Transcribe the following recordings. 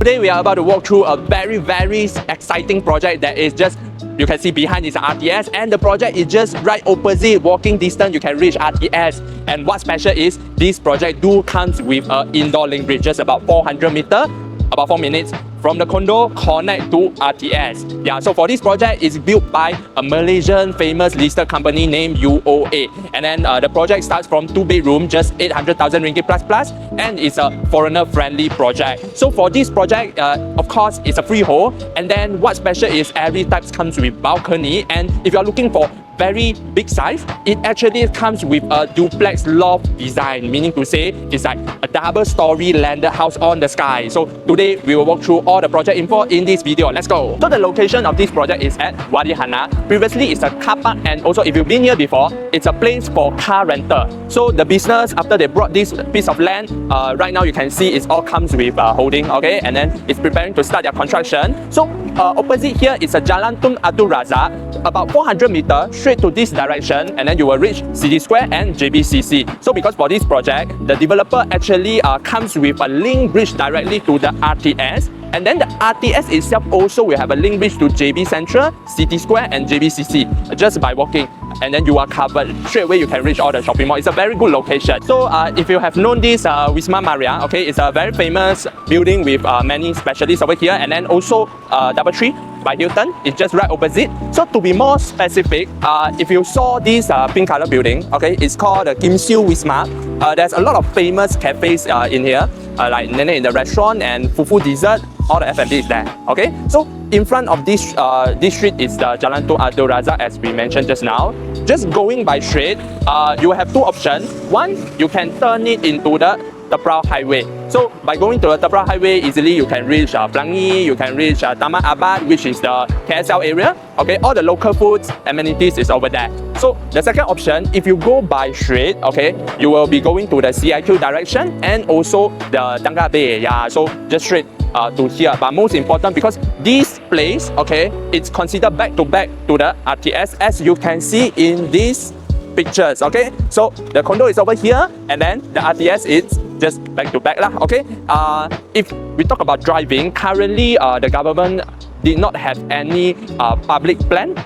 Today we are about to walk through a very exciting project that is just, you can see behind is RTS, and the project is just right opposite, walking distance you can reach RTS. And what's special is this project comes with an indoor link bridge, just about 400 meters, about 4 minutes from the condo connect to RTS. Yeah, so for this project, it's built by a Malaysian famous listed company named UOA. And then the project starts from 2-bedroom, just 800,000 ringgit plus, and it's a foreigner-friendly project. So for this project, of course, it's a freehold. And then what's special is every type comes with balcony. And if you're looking for very big size, it actually comes with a duplex loft design, meaning to say it's like a double-story landed house on the sky. So today we will walk through all the project info in this video. Let's go. So the location of this project is at Wadihana. Previously it's a car park, and also if you've been here before, it's a place for car rental. So the business, after they brought this piece of land, right now you can see it all comes with holding, okay, and then it's preparing to start their construction. So opposite here is a Jalan Tun Abdul Razak, about 400 meters straight to this direction, and then you will reach City Square and JBCC. So because for this project, the developer actually comes with a link bridge directly to the RTS, and then the RTS itself also will have a link bridge to JB Central, City Square and JBCC just by walking, and then you are covered. Straight away you can reach all the shopping mall. It's a very good location. So if you have known this 𝗙𝗶𝗶𝗀𝗏𝗀𝗏, okay, it's a very famous building with many specialists over here, and then also 𝗙𝗏𝗏𝗏𝗏 by Hilton, it's just right opposite. So to be more specific, if you saw this pink color building, okay, it's called the 𝗙𝗚𝗏𝗏𝗏𝗏. There's a lot of famous cafes in here, like Nene in the restaurant and Fufu Dessert. All the F&B is there, okay? So in front of this this street is the Jalan Tun Abdul Razak, as we mentioned just now. Just going by straight, you have two options. One, you can turn it into the 𝗙𝗏𝗏 Highway. So by going to the 𝗙𝗏𝗏 Highway, easily you can reach Pelangi, you can reach Taman Abad, which is the KSL area. Okay, all the local foods, amenities is over there. So the second option, if you go by straight, okay, you will be going to the CIQ direction and also the Tangga Bay. Yeah, so just straight to here. But most important, because this place, okay, it's considered back to the RTS, as you can see in these pictures. Okay, so the condo is over here, and then the RTS is just back to back lah. Okay, if we talk about driving, currently the government did not have any public plan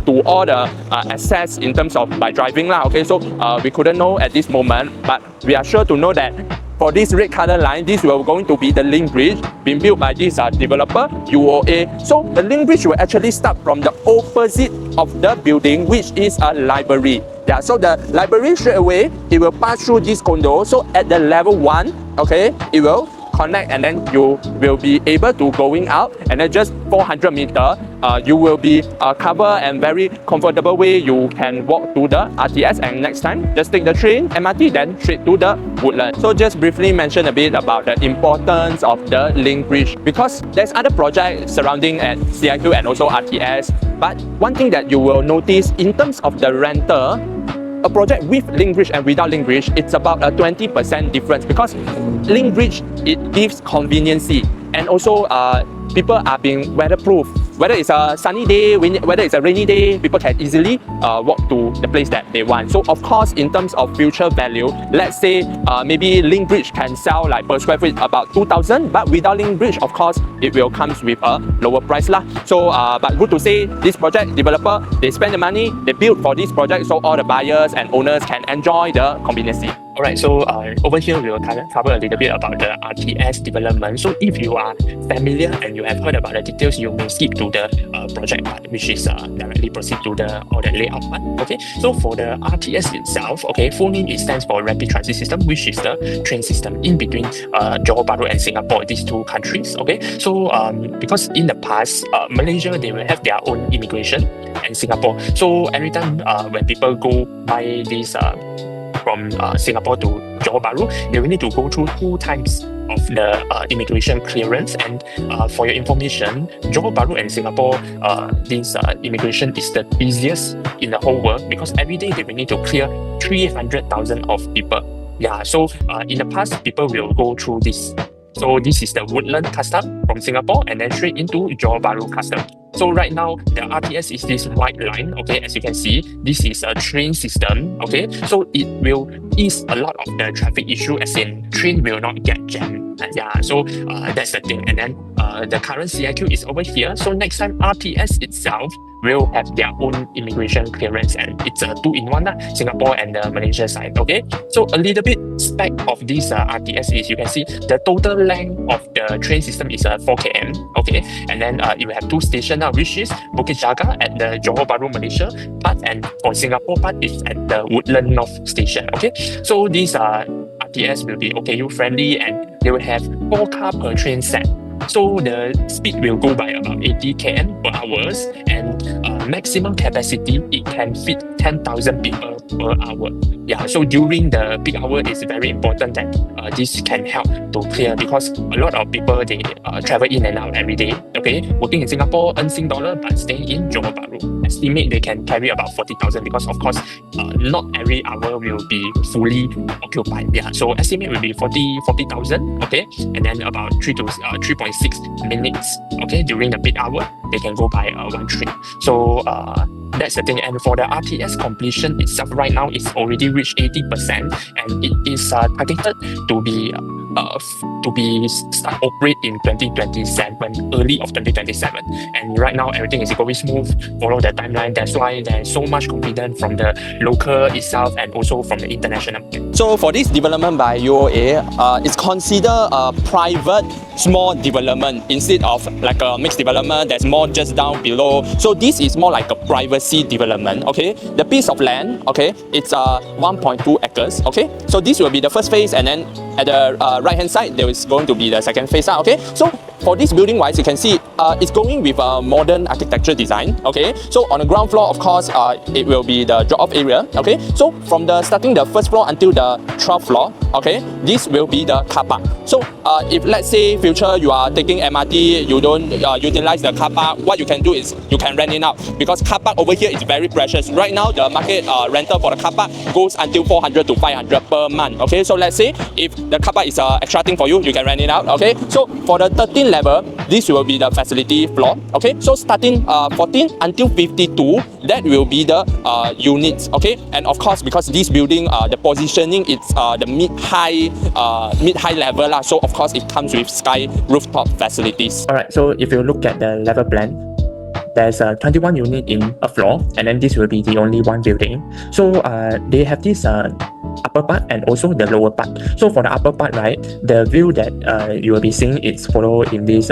to all the access in terms of by driving lah. Okay, so we couldn't know at this moment, but we are sure to know that for this red color line, this will going to be the link bridge being built by this developer UOA. So the link bridge will actually start from the opposite of the building, which is a library. Yeah, so the library straight away, it will pass through this condo. So at the level 1, okay, it will connect, and then you will be able to going out, and then just 400 meters, you will be covered and very comfortable way. You can walk to the RTS, and next time just take the train, MRT, then straight to the Woodlands. So just briefly mention a bit about the importance of the link bridge, because there's other projects surrounding at CIQ and also RTS. But one thing that you will notice in terms of the rental, a project with link bridge and without link bridge, it's about a 20% difference, because link bridge, it gives conveniency, and also people are being weatherproof. Whether it's a sunny day, whether it's a rainy day, people can easily walk to the place that they want. So of course, in terms of future value, let's say maybe link bridge can sell like per square foot about 2,000, but without link bridge, of course, it will comes with a lower price lah. So but good to say, this project developer, they spend the money, they build for this project, so all the buyers and owners can enjoy the conveniency. Alright, so over here we will cover a little bit about the RTS development. So if you are familiar and you have heard about the details, you may skip to the project part, which is directly proceed to the layout part. Okay, so for the RTS itself, okay, full name, it stands for Rapid Transit System, which is the train system in between Johor Bahru and Singapore, these two countries. Okay, so because in the past, Malaysia, they will have their own immigration, and Singapore. So every time when people go by this from Singapore to Johor Bahru, they will need to go through 2 times of the immigration clearance. And for your information, Johor Bahru and Singapore, this immigration is the busiest in the whole world, because every day they will need to clear 300,000 of people. Yeah, so in the past, people will go through this. So this is the Woodlands custom from Singapore, and then straight into Johor Bahru custom. So right now, the RTS is this white line, okay, as you can see, this is a train system, okay, so it will ease a lot of the traffic issue, as in train will not get jammed. Yeah, so that's the thing. And then the current CIQ is over here. So next time RTS itself will have their own immigration clearance, and it's a 2-in-1, Singapore and the Malaysia side. Okay, so a little bit spec of this RTS is you can see the total length of the train system is 4 km. Okay, and then it will have 2 stations, which is Bukit Chagar at the Johor Bahru Malaysia part, and for Singapore part is at the Woodlands North Station. Okay, so these RTS will be OKU friendly, and they will have 4 cars per train set. So the speed will go by about 80 km per hours, and maximum capacity it can fit 10,000 people per hour. Yeah, so during the peak hour it's very important that this can help to clear, because a lot of people they travel in and out every day. Okay, working in Singapore, earn $, but staying in Johor Bahru. Estimate they can carry about 40,000, because of course not every hour will be fully occupied. Yeah, so estimate will be 40,000. Okay, and then about 3 to 3.6 minutes. Okay, during the peak hour they can go by one train. So that's the thing. And for the RTS completion itself, right now it's already reached 80%, and it is targeted to be start operate in 2027, early of 2027. And right now everything is going smooth, follow the timeline. That's why there's so much confidence from the local itself and also from the international. So for this development by UOA, it's considered a private small development instead of like a mixed development. There's more just down below. So this is more like a privacy development. Okay, the piece of land, okay, it's 1.2 acres. Okay, so this will be the first phase, and then at the right hand side there is going to be the second phase. Okay, so for this building wise, you can see it's going with a modern architecture design. Okay, so on the ground floor, of course, it will be the drop-off area. Okay, so from the starting the first floor until the 12th floor, okay, this will be the car park. So if let's say future you are taking MRT, you don't utilize the car park, what you can do is you can rent it out, because car park over here is very precious. Right now the market rental for the car park goes until 400 to 500 per month. Okay, so let's say if the car park is extra thing for you, you can rent it out. Okay, so for the 13th level, this will be the facility floor. Okay, so starting 14 until 52, that will be the units. Okay, and of course because this building the positioning it's the mid-high level lah, so of course it comes with sky rooftop facilities. Alright, so if you look at the level plan, there's 21 unit in a floor, and then this will be the only one building. So they have this upper part and also the lower part. So for the upper part, right, the view that you will be seeing is followed in this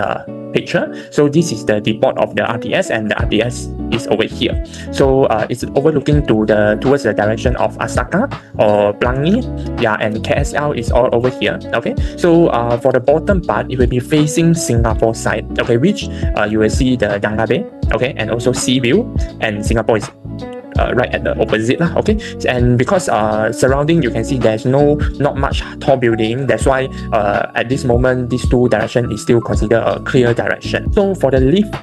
picture. So this is the depot of the RTS, and the RTS is over here. So it's overlooking towards the direction of Asaka or Pelangi, yeah, and KSL is all over here. Okay, so for the bottom part, it will be facing Singapore side. Okay, which you will see the Danga Bay. Okay, and also sea view, and Singapore is right at the opposite lah. Okay, and because surrounding you can see there's not much tall building, that's why at this moment these two direction is still considered a clear direction. So for the lift,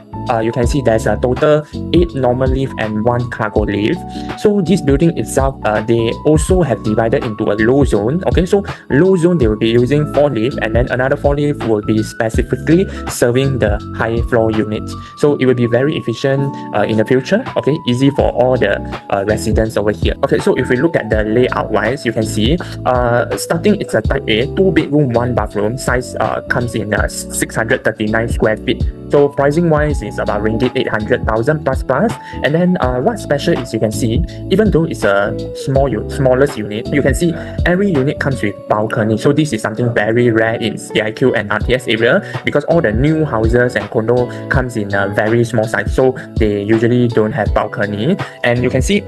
you can see there's a total 8 normal lift and 1 cargo lift. So this building itself, they also have divided into a low zone. Okay, so low zone they will be using 4 lift, and then another 4 lift will be specifically serving the high floor units. So it will be very efficient in the future. Okay, easy for all the residents over here. Okay, so if we look at the layout wise, you can see starting it's a type A, 2 bedroom 1 bathroom. Size comes in 639 square feet. So pricing wise is about ringgit 800,000 plus. And then what's special is you can see, even though it's a smallest unit, you can see every unit comes with balcony. So this is something very rare in CIQ and RTS area, because all the new houses and condo comes in a very small size, so they usually don't have balcony. And you can see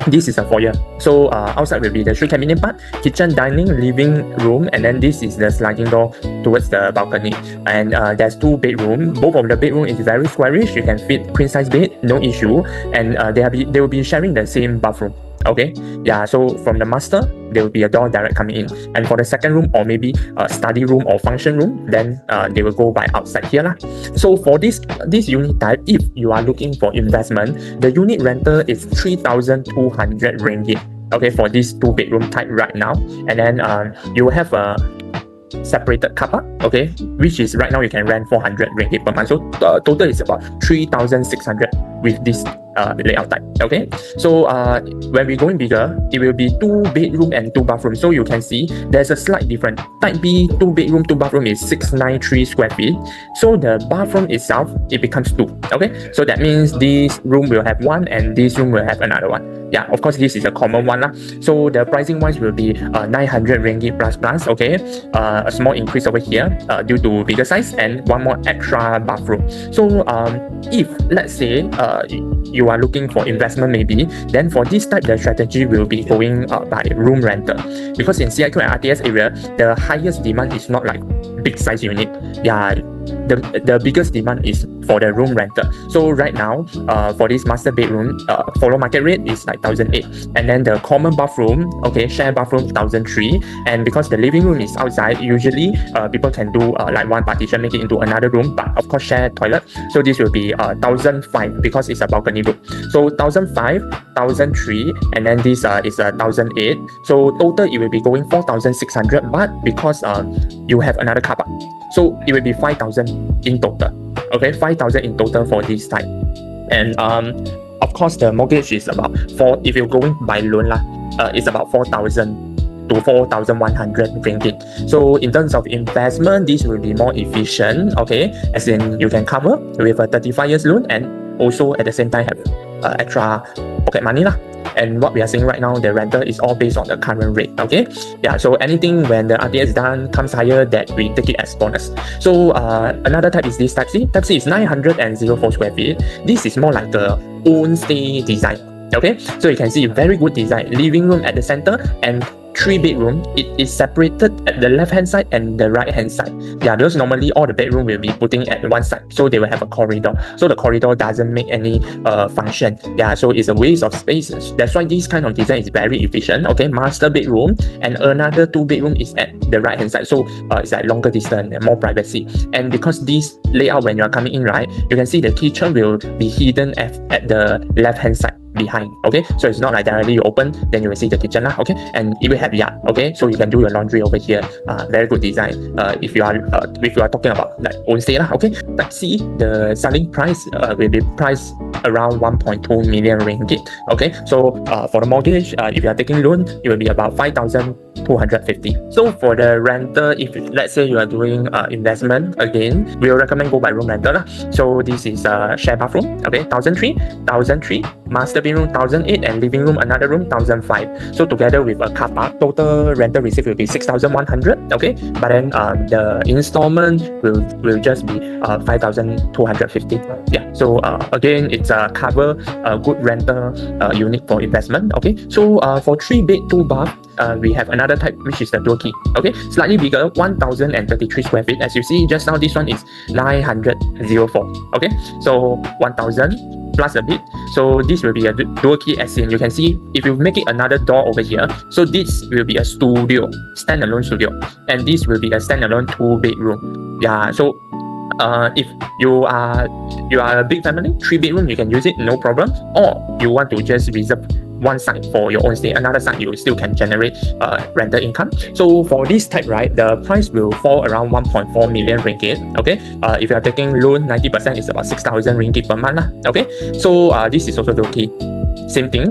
this is a foyer. So outside will be the 3 cabinet part, kitchen, dining, living room, and then this is the sliding door towards the balcony. And there's 2 bedrooms. Both of the bedroom is very squarish. You can fit queen size bed, no issue. And they will be sharing the same bathroom. Okay, yeah, so from the master there will be a door direct coming in, and for the second room or maybe a study room or function room, then they will go by outside here lah. So for this unit type, if you are looking for investment, the unit rental is 3,200 ringgit. Okay, for this 2 bedroom type right now. And then you will have a separated car park, okay, which is right now you can rent 400 ringgit per month. So total is about 3,600 with this layout type. Okay, so when we're going bigger, it will be 2 bedroom and 2 bathroom. So you can see there's a slight difference. Type B 2 bedroom 2 bathroom is 693 square feet. So the bathroom itself, it becomes 2. Okay, so that means this room will have 1 and this room will have another 1. Yeah, of course this is a common one lah. So the pricing wise will be 900 ringgit plus. Okay, a small increase over here due to bigger size and one more extra bathroom. So if let's say you are looking for investment maybe, then for this type the strategy will be going by room rental, because in CIQ and RTS area the highest demand is not like big size unit. Yeah, the biggest demand is for the room rental. So right now for this master bedroom, follow market rate is like 1,008, and then the common bathroom, okay, share bathroom 1,003, and because the living room is outside, usually people can do like one partition, make it into another room, but of course share toilet, so this will be 1,005 because it's a balcony room. So 1,005, 1,003, and then this is 1,008. So total it will be going 4,600, but because you have another car park, so it will be 5,000 in total. Okay, 5,000 in total for this type. And of course the mortgage is about if you're going by loan lah, it's about 4,000 to 4,100 ringgit. So in terms of investment, this will be more efficient. Okay, as in you can cover with a 35 years loan and also at the same time have extra pocket money lah. And what we are seeing right now, the rental is all based on the current rate. Okay, yeah, so anything when the RTS done comes higher, that we take it as bonus. So another type is this type C. Type C is 904 square feet. This is more like the own stay design. Okay, so you can see very good design, living room at the center and 3 bedroom. It is separated at the left hand side and the right hand side. Yeah, because normally all the bedroom will be putting at one side, so they will have a corridor. So the corridor doesn't make any function. Yeah, so it's a waste of spaces. That's why this kind of design is very efficient. Okay, master bedroom and another 2 bedroom is at the right hand side. So it's like longer distance and more privacy. And because this layout, when you are coming in, right, you can see the kitchen will be hidden at the left hand side behind. Okay, so it's not like directly you open then you will see the kitchen lah. Okay, and it will have yard. Okay, so you can do your laundry over here. Very good design. If you are talking about like own stay lah. Okay, type C, the selling price will be priced around 1.2 million ringgit. Okay, so for the mortgage, if you are taking loan, it will be about 5,250. So for the rental, if let's say you are doing investment, again we will recommend go by room rental lah. So this is share bathroom. Okay, 1,003, 1,003, master bedroom 1,008, and living room another room 1,005. So together with a car park, total rental receipt will be 6,100. Okay, but then the installment will just be 5,250. Yeah, so again it's cover a good rental unit for investment. Okay, so for 3 bed 2 bath, we have another type which is the dual key. Okay, slightly bigger, 1,033 square feet. As you see just now, this one is 904. Okay, so 1,000 plus a bit. So this will be a dual key, as in you can see if you make it another door over here, so this will be a studio, standalone studio, and this will be a standalone 2 bedroom. Yeah, so if you are a big family, 3 bedroom you can use it, no problem. Or you want to just reserve one side for your own stay, another side you still can generate rental income. So for this type, right, the price will fall around 1.4 million ringgit. Okay, if you are taking loan, 90% is about 6,000 ringgit per month lah. Okay, so this is also the key, same thing.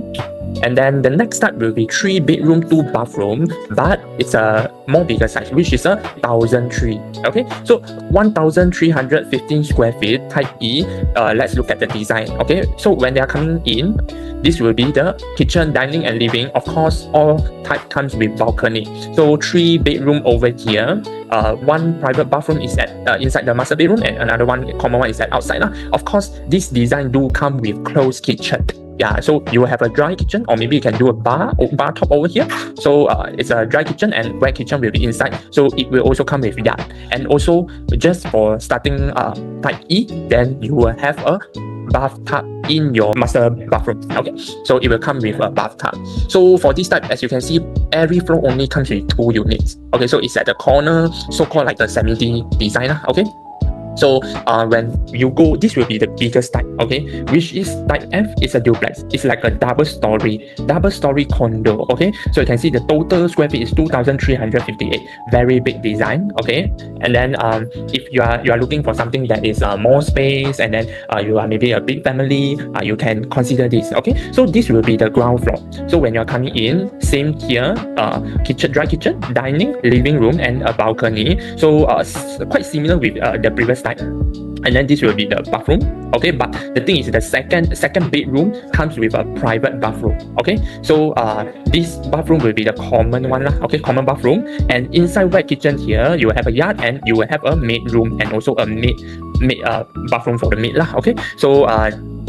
And then the next type will be 3 bedroom 2 bathroom, but it's a more bigger size, which is a 1,003. Okay, so 1,315 square feet, type E. Let's look at the design. Okay, so when they are coming in, this will be the kitchen, dining and living. Of course, all type comes with balcony. So 3 bedroom over here. One private bathroom is at inside the master bedroom, and another one common one is at outside lah. Of course, this design do come with closed kitchen. Yeah, so you will have a dry kitchen, or maybe you can do a bar top over here. So it's a dry kitchen, and wet kitchen will be inside. So it will also come with yard. And also just for starting type E, then you will have a bathtub in your master bathroom. Okay, so it will come with a bathtub. So for this type, as you can see, every floor only comes with 2 units. Okay, so it's at the corner, so called like the semi-D design. Okay, So when you go, this will be the biggest type, okay, which is type F. It's a duplex. It's like a double story condo, okay. So you can see the total square feet is 2,358. Very big design, okay. And then if you are looking for something that is more space, and then you are maybe a big family, you can consider this, okay. So this will be the ground floor. So when you are coming in, same here, dry kitchen, dining, living room, and a balcony. So quite similar with the previous type. And then this will be the bathroom, okay. But the thing is, the second bedroom comes with a private bathroom, okay. So this bathroom will be the common one lah, okay, common bathroom. And inside wet kitchen here, you will have a yard, and you will have a maid room, and also a maid bathroom for the maid lah, okay. So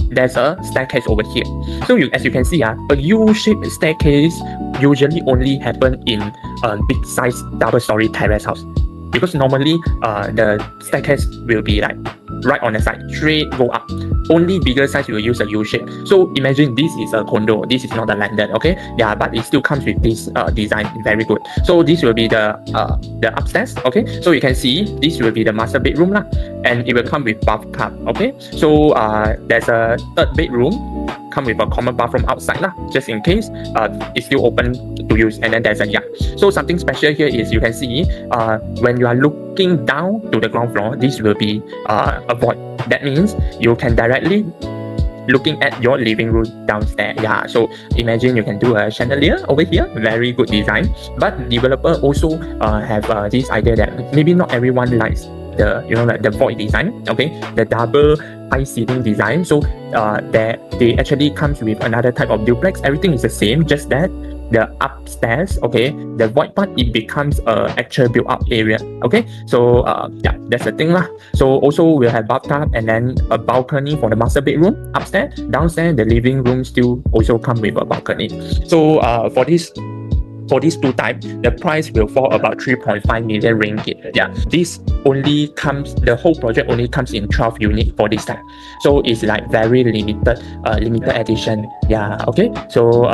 there's a staircase over here. So as you can see, a U-shaped staircase usually only happen in a big size double-story terrace house, because normally the staircase will be like right on the side, straight go up. Only bigger size you will use a U-shape. So imagine this is a condo, this is not a landed, okay. Yeah, but it still comes with this design, very good. So this will be the upstairs, okay. So you can see this will be the master bedroom lah, and it will come with bathtub, okay. So there's a third bedroom, come with a common bathroom outside lah, just in case it's still open to use. And then there's a yard. So something special here is you can see when you are looking down to the ground floor, this will be a void. That means you can directly looking at your living room downstairs. Yeah, so imagine you can do a chandelier over here, very good design. But developer also have this idea that maybe not everyone likes the like the void design, okay, the double high ceiling design. So they actually comes with another type of duplex. Everything is the same, just that the upstairs, okay, the void part, it becomes a actual built up area, okay. So yeah, that's the thing lah. So also we'll have bathtub, and then a balcony for the master bedroom upstairs. Downstairs, the living room still also come with a balcony. So for these two types, the price will fall about 3.5 million ringgit. Yeah, this only comes, the whole project only comes in 12 units for this type. So it's like very limited edition. Yeah, okay. So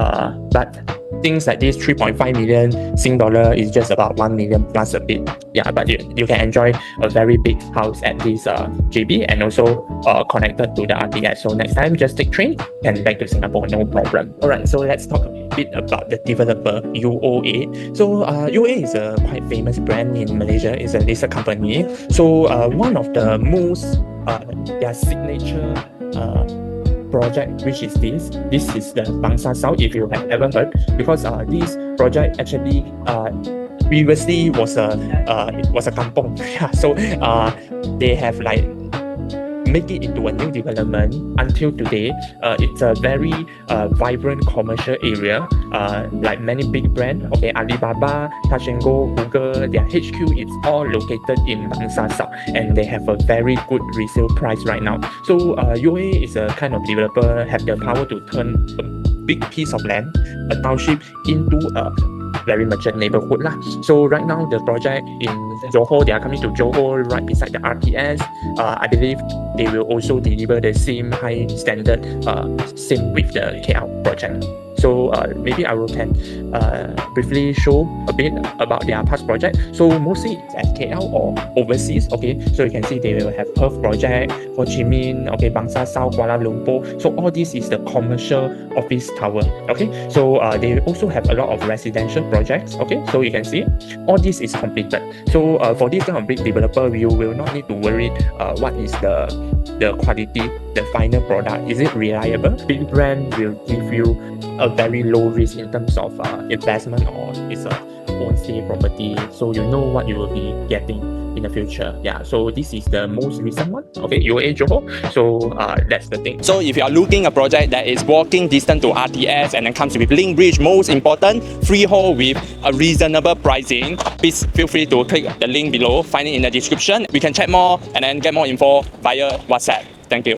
but things like this 3.5 million Sing dollar is just about 1 million plus a bit. Yeah, but you can enjoy a very big house at this JB, and also connected to the RTS. So next time, just take train and back to Singapore, no problem. Alright, so let's talk a bit about the developer UOA. So UOA is a quite famous brand in Malaysia. It's a listed company. So one of the most their signature project, which is this is the Bangsa South, if you have ever heard, because this project actually previously was a kampong. Yeah, so they have like make it into a new development. Until today, it's a very vibrant commercial area. Like many big brands, okay, Alibaba, Touch and Go, Google, their HQ is all located in Bangsa South, and they have a very good resale price right now. So UOA is a kind of developer, have the power to turn a big piece of land, a township, into a very mature neighborhood lah. So right now the project in Johor, they are coming to Johor right beside the RTS. I believe they will also deliver the same high standard, same with the KL project. So maybe I can briefly show a bit about their past project. So mostly it's at KL or overseas, okay. So you can see they will have Perth project, Ho Chi Minh, okay, Bangsa South, Kuala Lumpur. So all this is the commercial office tower, okay. So they also have a lot of residential projects, okay. So you can see all this is completed. So for this kind of big developer, you will not need to worry what is the quality, the final product, is it reliable. Big brand will give you a very low risk in terms of investment, or it's a own stay property, so you know what you will be getting in the future. Yeah, so this is the most recent one, okay, UOA Johor. So that's the thing. So if you are looking a project that is walking distance to RTS and then comes with Linkbridge, most important, freehold with a reasonable pricing, please feel free to click the link below, find it in the description. We can chat more and then get more info via WhatsApp. Thank you.